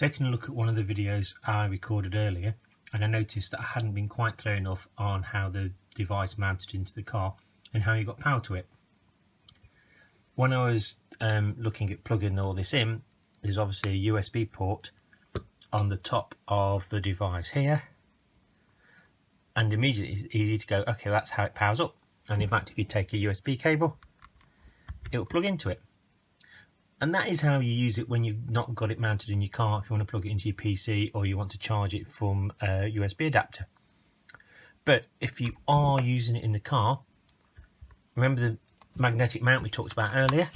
taken a look at one of the videos I recorded earlier, and I noticed that I hadn't been quite clear enough on how the device mounted into the car and how you got power to it. When I was looking at plugging all this in, there's obviously a USB port on the top of the device here, and immediately it's easy to go, okay, that's how it powers up. And in fact, if you take a USB cable, it will plug into it. And that is how you use it when you've not got it mounted in your car, if you want to plug it into your PC or you want to charge it from a USB adapter. But if you are using it in the car, remember the magnetic mount we talked about earlier,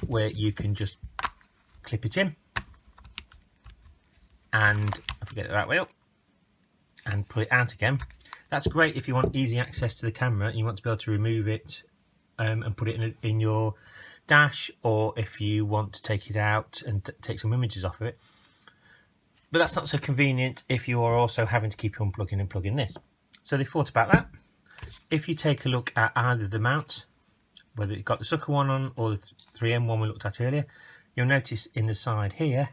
where you can just clip it in and if I get it that way up and pull it out again. That's great if you want easy access to the camera and you want to be able to remove it and put it in your dash, or if you want to take it out and take some images off of it. But that's not so convenient if you are also having to keep unplugging and plugging this. So they thought about that. If you take a look at either the mounts, whether you've got the sucker one on or the 3M one we looked at earlier, you'll notice in the side here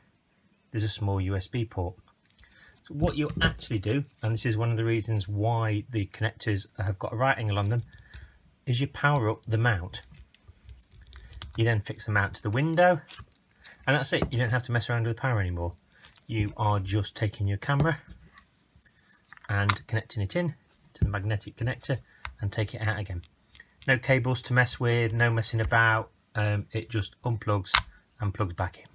there's a small USB port. So what you'll actually do, and this is one of the reasons why the connectors have got a right angle on them, is you power up the mount. You then fix the mount to the window, and that's it. You don't have to mess around with the power anymore. You are just taking your camera and connecting it in to the magnetic connector and take it out again. No cables to mess with, no messing about. It just unplugs and plugs back in.